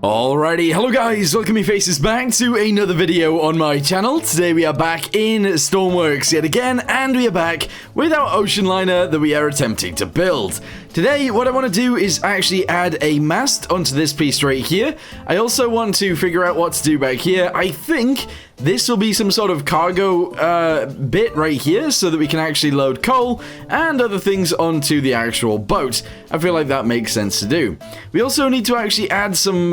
Alrighty, hello guys, welcome your faces back to another video on my channel. Today we are back in Stormworks yet again, and we are back with our ocean liner that we are attempting to build. Today, what I want to do is actually add a mast onto this piece right here. I also want to figure out what to do back here. I think this will be some sort of cargo bit right here so that we can actually load coal and other things onto the actual boat. I feel like that makes sense to do. We also need to actually add some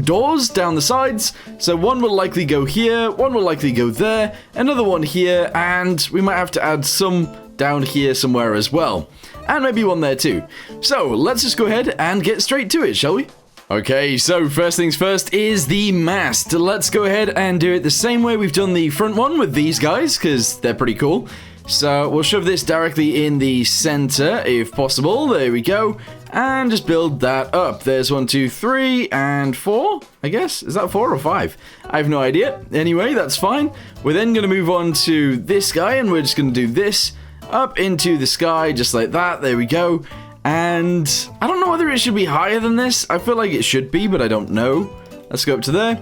doors down the sides. So one will likely go here, one will likely go there, another one here, and we might have to add some down here somewhere as well. And maybe one there too. So let's just go ahead and get straight to it, shall we? Okay, so first things first is the mast. Let's go ahead and do it the same way we've done the front one with these guys, because they're pretty cool. So we'll shove this directly in the center, if possible. There we go. And just build that up. There's 1, 2, 3, and 4, I guess. Is that 4 or 5? I have no idea. Anyway, that's fine. We're then going to move on to this guy, and we're just going to do this up into the sky, just like that. There we go. And I don't know whether it should be higher than this. I feel like it should be, but I don't know. Let's go up to there.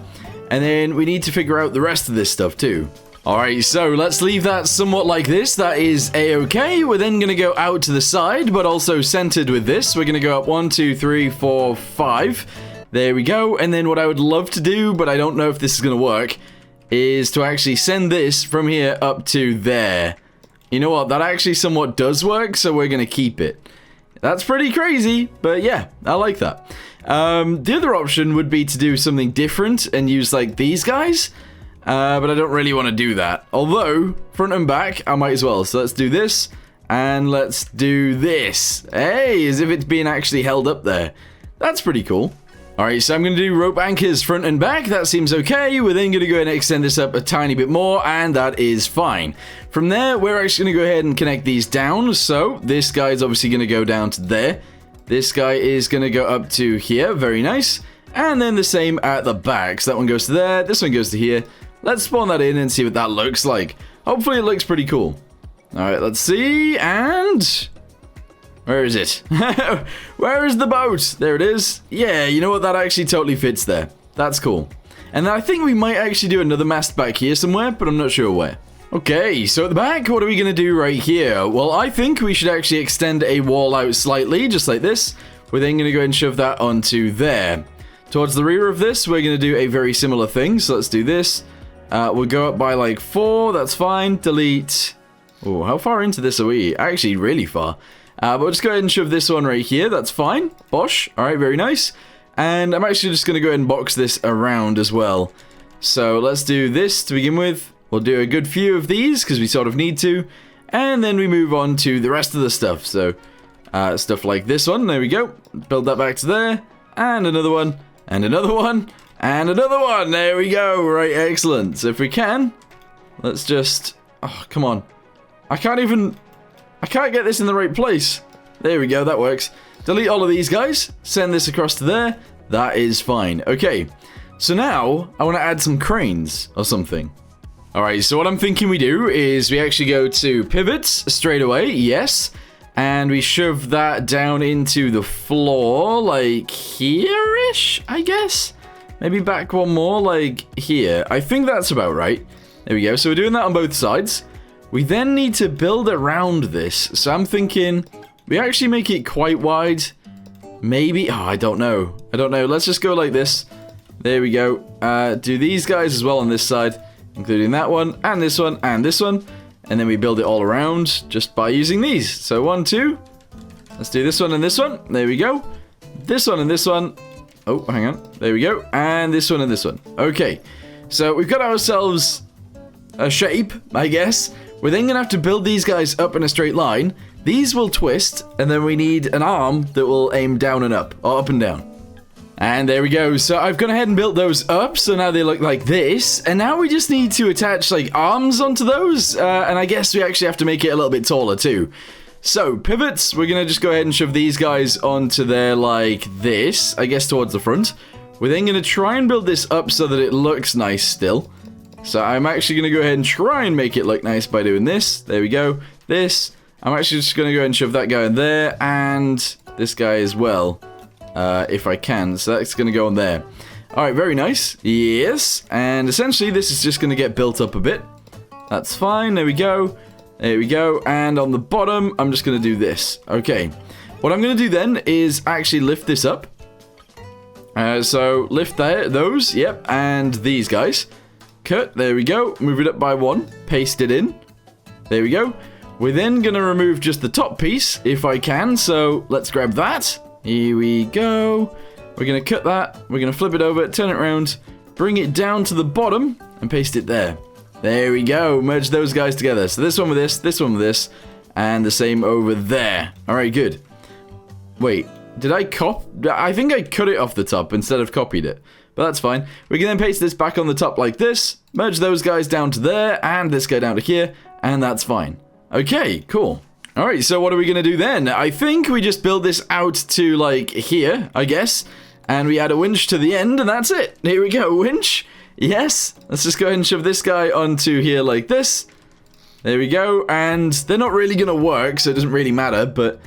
And then we need to figure out the rest of this stuff too. Alright, so let's leave that somewhat like this. That is a-okay. We're then going to go out to the side, but also centered with this. We're going to go up 1, 2, 3, 4, 5. There we go. And then what I would love to do, but I don't know if this is going to work, is to actually send this from here up to there. You know what? That actually somewhat does work, so we're going to keep it. That's pretty crazy, but yeah, I like that. The other option would be to do something different and use like these guys, but I don't really want to do that. Although, front and back, I might as well. So let's do this, and let's do this. Hey, as if it's being actually held up there. That's pretty cool. Alright, so I'm going to do rope anchors front and back. That seems okay. We're then going to go ahead and extend this up a tiny bit more, and that is fine. From there, we're actually going to go ahead and connect these down. So this guy is obviously going to go down to there. This guy is going to go up to here. Very nice. And then the same at the back. So that one goes to there. This one goes to here. Let's spawn that in and see what that looks like. Hopefully it looks pretty cool. Alright, let's see. And where is it? Where is the boat? There it is. Yeah, you know what? That actually totally fits there. That's cool. And I think we might actually do another mast back here somewhere, but I'm not sure where. Okay, so at the back, what are we going to do right here? Well, I think we should actually extend a wall out slightly, just like this. We're then going to go ahead and shove that onto there. Towards the rear of this, we're going to do a very similar thing. So let's do this. We'll go up by like 4. That's fine. Delete. Oh, how far into this are we? Actually, really far. But we'll just go ahead and shove this one right here. That's fine. Bosh. Alright, very nice. And I'm actually just going to go ahead and box this around as well. So let's do this to begin with. We'll do a good few of these because we sort of need to. And then we move on to the rest of the stuff. So stuff like this one. There we go. Build that back to there. And another one. And another one. And another one. There we go. Right, excellent. So if we can, let's just... Oh, come on. I can't get this in the right place. There we go, that works. Delete all of these guys. Send this across to there. That is fine. Okay, so now I want to add some cranes or something. Alright, so what I'm thinking we do is we actually go to pivots straight away, yes. And we shove that down into the floor, like here-ish, I guess? Maybe back one more, like here. I think that's about right. There we go, so we're doing that on both sides. We then need to build around this. So I'm thinking we actually make it quite wide. Maybe. Oh, I don't know. Let's just go like this. There we go. Do these guys as well on this side, including that one and this one and this one. And then we build it all around just by using these. So 1, 2. Let's do this one and this one. There we go. This one and this one. Oh, hang on. There we go. And this one and this one. Okay. So we've got ourselves a shape, I guess. We're then going to have to build these guys up in a straight line. These will twist, and then we need an arm that will aim down and up, or up and down. And there we go. So I've gone ahead and built those up, so now they look like this. And now we just need to attach, like, arms onto those. And I guess we actually have to make it a little bit taller, too. So, pivots, we're going to just go ahead and shove these guys onto there like this, I guess towards the front. We're then going to try and build this up so that it looks nice still. So I'm actually going to go ahead and try and make it look nice by doing this. There we go. This. I'm actually just going to go ahead and shove that guy in there. And this guy as well. If I can. So that's going to go on there. Alright, very nice. Yes. And essentially, this is just going to get built up a bit. That's fine. There we go. There we go. And on the bottom, I'm just going to do this. Okay. What I'm going to do then is actually lift this up. So lift those. Yep. And these guys. Cut. There we go. Move it up by 1. Paste it in. There we go. We're then going to remove just the top piece, if I can. So let's grab that. Here we go. We're going to cut that. We're going to flip it over, turn it around, bring it down to the bottom, and paste it there. There we go. Merge those guys together. So this one with this one with this, and the same over there. All right, good. Wait, did I I think I cut it off the top instead of copied it. But that's fine. We can then paste this back on the top like this, merge those guys down to there, and this guy down to here, and that's fine. Okay, cool. Alright, so what are we going to do then? I think we just build this out to, like, here, I guess. And we add a winch to the end, and that's it. Here we go, winch. Yes. Let's just go ahead and shove this guy onto here like this. There we go. And they're not really going to work, so it doesn't really matter. But,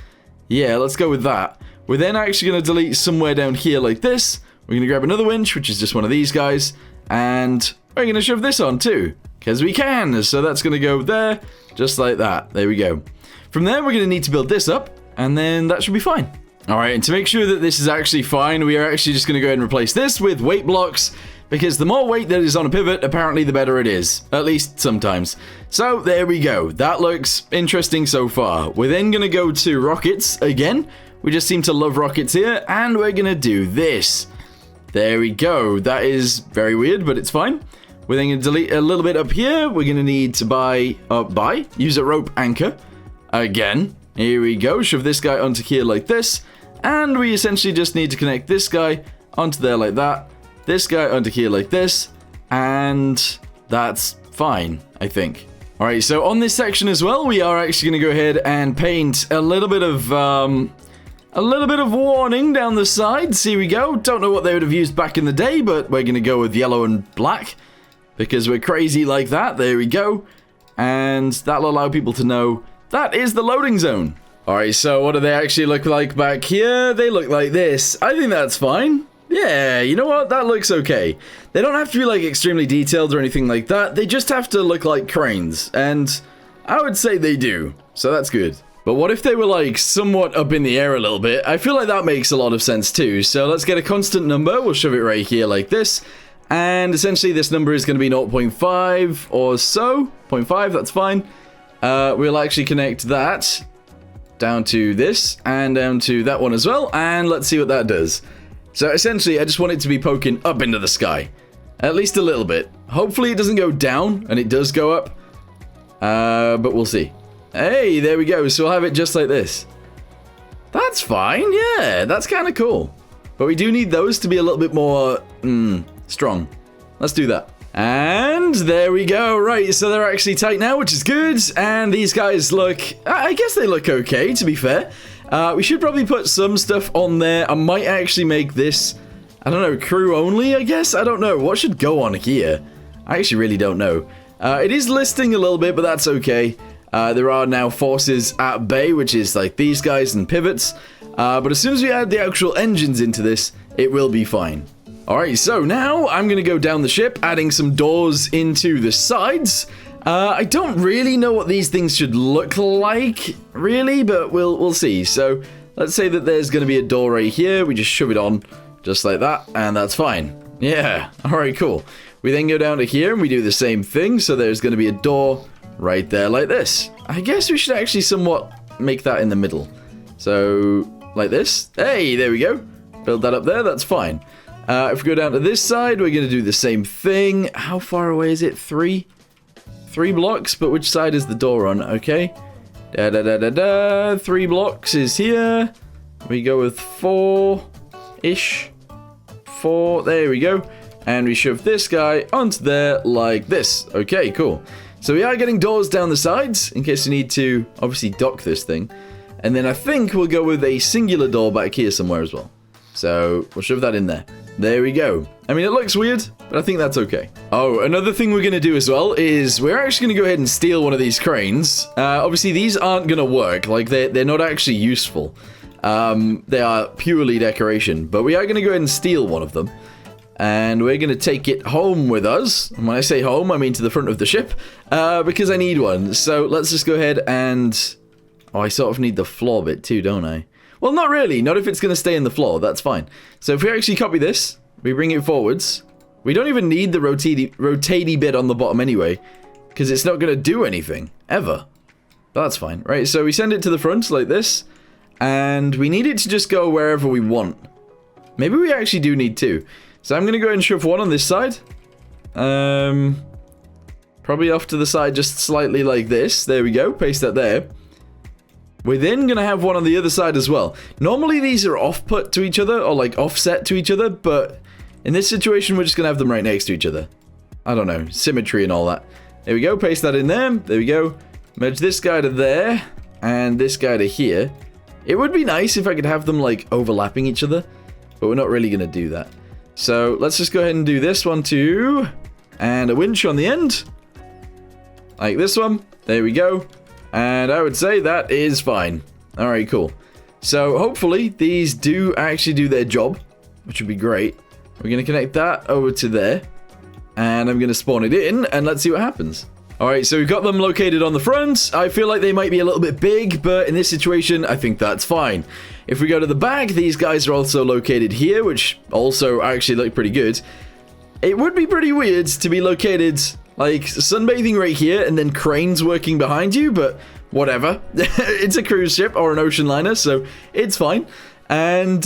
yeah, let's go with that. We're then actually going to delete somewhere down here like this. We're going to grab another winch, which is just one of these guys. And we're going to shove this on, too. Because we can. So that's going to go there, just like that. There we go. From there, we're going to need to build this up, and then that should be fine. Alright, and to make sure that this is actually fine, we are actually just going to go ahead and replace this with weight blocks, because the more weight that is on a pivot, apparently the better it is. At least sometimes. So, there we go. That looks interesting so far. We're then going to go to rockets again. We just seem to love rockets here, and we're going to do this. There we go. That is very weird, but it's fine. We're then going to delete a little bit up here. We're going to need to use a rope anchor. Again, here we go. Shove this guy onto here like this, and we essentially just need to connect this guy onto there like that, this guy onto here like this, and that's fine, I think. Alright, so on this section as well, we are actually going to go ahead and paint a little bit of warning down the sides. Here we go. Don't know what they would have used back in the day, but we're going to go with yellow and black because we're crazy like that. There we go. And that'll allow people to know that is the loading zone. Alright, so what do they actually look like back here? They look like this. I think that's fine. Yeah, you know what? That looks okay. They don't have to be like extremely detailed or anything like that. They just have to look like cranes. And I would say they do. So that's good. But what if they were like somewhat up in the air a little bit? I feel like that makes a lot of sense too. So let's get a constant number. We'll shove it right here like this. And essentially this number is going to be 0.5 or so. 0.5, that's fine. We'll actually connect that down to this and down to that one as well, and let's see what that does. So essentially I just want it to be poking up into the sky, at least a little bit. Hopefully it doesn't go down, and it does go up, but we'll see. Hey, there we go. So we'll have it just like this. That's fine. Yeah, that's kind of cool, but we do need those to be a little bit more strong. Let's do that. And there we go. Right, so they're actually tight now, which is good. And these guys look, I guess they look okay, to be fair. We should probably put some stuff on there. I might actually make this, I don't know, crew only, I guess? I don't know. What should go on here? I actually really don't know. It is listing a little bit, but that's okay. There are now forces at bay, which is like these guys and pivots. But as soon as we add the actual engines into this, it will be fine. Alright, so now I'm going to go down the ship, adding some doors into the sides. I don't really know what these things should look like, really, but we'll see. So let's say that there's going to be a door right here. We just shove it on just like that, and that's fine. Yeah, alright, cool. We then go down to here, and we do the same thing. So there's going to be a door right there like this. I guess we should actually somewhat make that in the middle. So, like this. Hey, there we go. Build that up there, that's fine. If we go down to this side, we're going to do the same thing. How far away is it? 3 blocks, but which side is the door on? Okay. 3 blocks is here. We go with 4-ish. 4, there we go. And we shove this guy onto there like this. Okay, cool. So we are getting doors down the sides, in case you need to, obviously, dock this thing. And then I think we'll go with a singular door back here somewhere as well. So we'll shove that in there. There we go. I mean, it looks weird, but I think that's okay. Oh, another thing we're going to do as well is we're actually going to go ahead and steal one of these cranes. Obviously, these aren't going to work. Like, they're not actually useful. They are purely decoration, but we are going to go ahead and steal one of them. And we're going to take it home with us. And when I say home, I mean to the front of the ship. Because I need one. So let's just go ahead and... Oh, I sort of need the floor bit too, don't I? Well, not really. Not if it's going to stay in the floor. That's fine. So if we actually copy this, we bring it forwards. We don't even need the rotatey bit on the bottom anyway. Because it's not going to do anything. Ever. But that's fine. Right, so we send it to the front like this. And we need it to just go wherever we want. Maybe we actually do need two. So I'm going to go ahead and shove one on this side. Probably off to the side just slightly like this. There we go. Paste that there. We're then going to have one on the other side as well. Normally these are off-put to each other or like offset to each other. But in this situation we're just going to have them right next to each other. I don't know. Symmetry and all that. There we go. Paste that in there. There we go. Merge this guy to there. And this guy to here. It would be nice if I could have them like overlapping each other. But we're not really going to do that. So let's just go ahead and do this one too. And a winch on the end. Like this one. There we go. And I would say that is fine. Alright, cool. So hopefully these do actually do their job. Which would be great. We're going to connect that over to there. And I'm going to spawn it in. And let's see what happens. Alright, so we've got them located on the front. I feel like they might be a little bit big, but in this situation, I think that's fine. If we go to the back, these guys are also located here, which also actually look pretty good. It would be pretty weird to be located, like, sunbathing right here and then cranes working behind you, but whatever. It's a cruise ship or an ocean liner, so it's fine. And,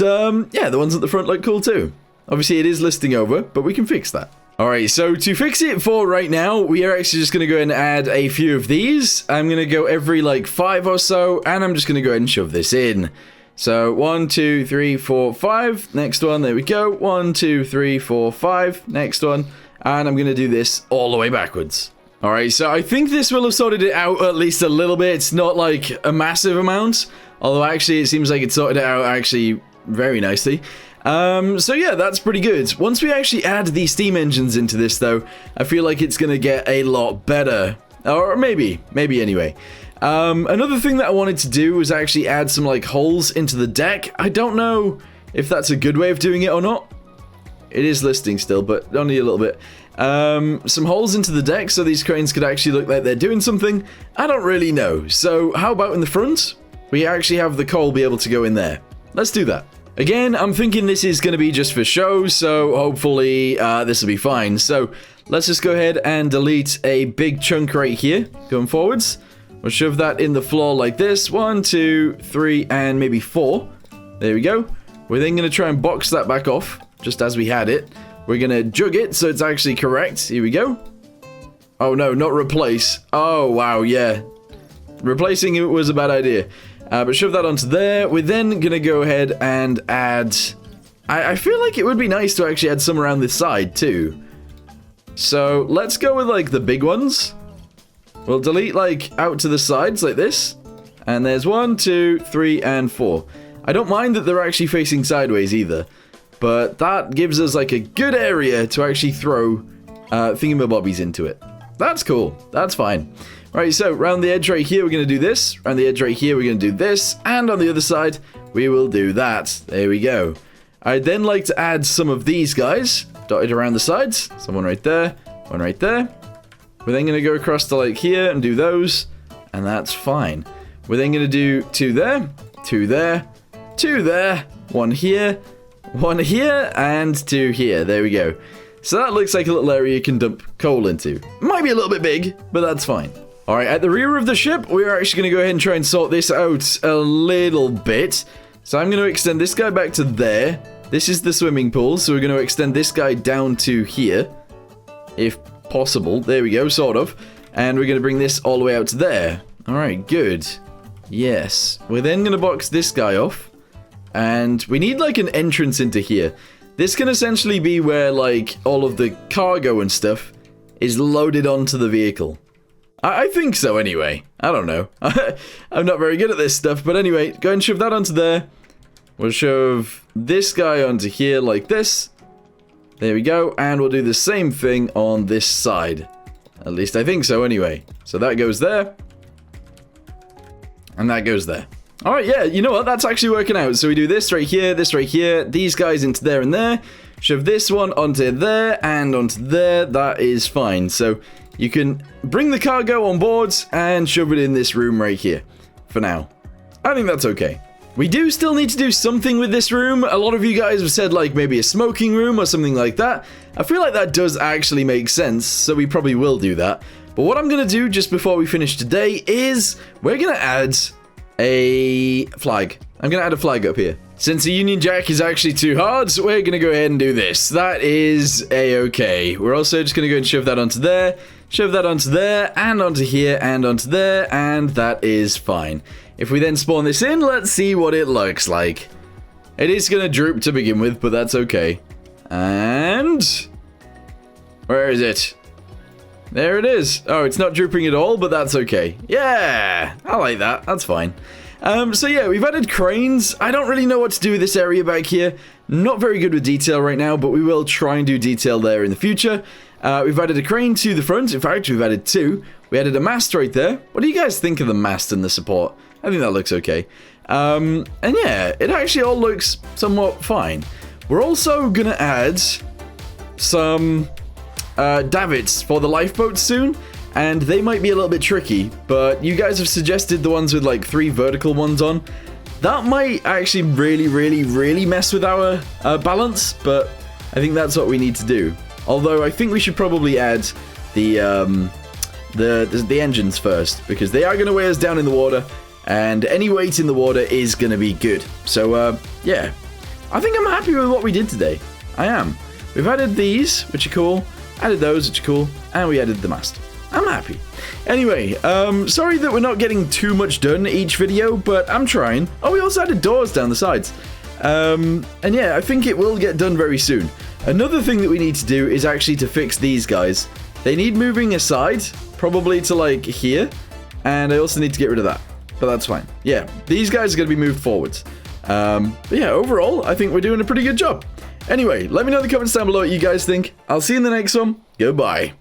yeah, the ones at the front look cool too. Obviously, it is listing over, but we can fix that. Alright, so to fix it for right now, we are actually just going to go ahead and add a few of these. I'm going to go every like 5 or so, and I'm just going to go ahead and shove this in. So 1, 2, 3, 4, 5. Next one, there we go. 1, 2, 3, 4, 5. Next one. And I'm going to do this all the way backwards. Alright, so I think this will have sorted it out at least a little bit. It's not like a massive amount, although actually it seems like it sorted it out actually very nicely. So yeah, that's pretty good. Once we actually add the steam engines into this though, I feel like it's gonna get a lot better. Or maybe anyway. Another thing that I wanted to do was actually add some like holes into the deck. I don't know if that's a good way of doing it or not. It is listing still, but only a little bit. Some holes into the deck so these cranes could actually look like they're doing something. I don't really know. So how about in the front? We actually have the coal be able to go in there. Let's do that. Again, I'm thinking this is going to be just for show, so hopefully this will be fine. So let's just go ahead and delete a big chunk right here, going forwards. We'll shove that in the floor like this. 1, 2, 3, and maybe 4. There we go. We're then going to try and box that back off, just as we had it. We're going to jug it so it's actually correct. Here we go. Oh no, not replace. Oh wow, yeah. Replacing it was a bad idea. But shove that onto there. We're then going to go ahead and add... I feel like it would be nice to actually add some around this side too. So let's go with like the big ones. We'll delete like out to the sides like this. And there's 1, 2, 3, and 4. I don't mind that they're actually facing sideways either. But that gives us like a good area to actually throw thingamabobbies into it. That's cool. That's fine. Right, so round the edge right here, we're going to do this. Round the edge right here, we're going to do this. And on the other side, we will do that. There we go. I'd then like to add some of these guys dotted around the sides. So one right there, one right there. We're then going to go across to like here and do those. And that's fine. We're then going to do 2 there, 2 there, 2 there, 1 here, 1 here, and 2 here. There we go. So that looks like a little area you can dump coal into. Might be a little bit big, but that's fine. Alright, at the rear of the ship, we're actually going to go ahead and try and sort this out a little bit. So I'm going to extend this guy back to there. This is the swimming pool, so we're going to extend this guy down to here. If possible. There we go, sort of. And we're going to bring this all the way out to there. Alright, good. Yes. We're then going to box this guy off. And we need like an entrance into here. This can essentially be where like all of the cargo and stuff is loaded onto the vehicle. I think so anyway. I don't know. I'm not very good at this stuff, but anyway, go and shove that onto there. We'll shove this guy onto here like this. There we go, and we'll do the same thing on this side. At least I think so anyway. So that goes there. And that goes there. Alright, yeah, you know what? That's actually working out. So we do this right here, these guys into there and there. shove this one onto there and onto there. That is fine. So you can bring the cargo on board and shove it in this room right here for now. I think that's okay. We do still need to do something with this room. A lot of you guys have said like maybe a smoking room or something like that. I feel like that does actually make sense, so we probably will do that. But what I'm going to do just before we finish today is we're going to add a flag. I'm going to add a flag up here. Since the Union Jack is actually too hard, so we're going to go ahead and do this. That is a-okay. We're also just going to go and shove that onto there, and onto here, and onto there, and that is fine. If we then spawn this in, let's see what it looks like. It is going to droop to begin with, but that's okay. And where is it? There it is. Oh, it's not drooping at all, but that's okay. Yeah, I like that. That's fine. So yeah, we've added cranes. I don't really know what to do with this area back here. Not very good with detail right now, but we will try and do detail there in the future. We've added a crane to the front. In fact, we've added two. We added a mast right there. What do you guys think of the mast and the support? I think that looks okay. And yeah, it actually all looks somewhat fine. We're also gonna add some davits for the lifeboats soon. And they might be a little bit tricky, but you guys have suggested the ones with like 3 vertical ones on. That might actually really mess with our balance, but I think that's what we need to do. Although I think we should probably add the engines first, because they are going to weigh us down in the water, and any weight in the water is going to be good. So yeah, I think I'm happy with what we did today. I am. We've added these, which are cool, added those, which are cool, and we added the mast. I'm happy. Anyway, sorry that we're not getting too much done each video, but I'm trying. Oh, we also added doors down the sides. And yeah, I think it will get done very soon. Another thing that we need to do is actually to fix these guys. They need moving aside, probably to like here, and I also need to get rid of that, but that's fine. Yeah, these guys are going to be moved forwards. But yeah, overall, I think we're doing a pretty good job. Anyway, let me know in the comments down below what you guys think. I'll see you in the next one. Goodbye.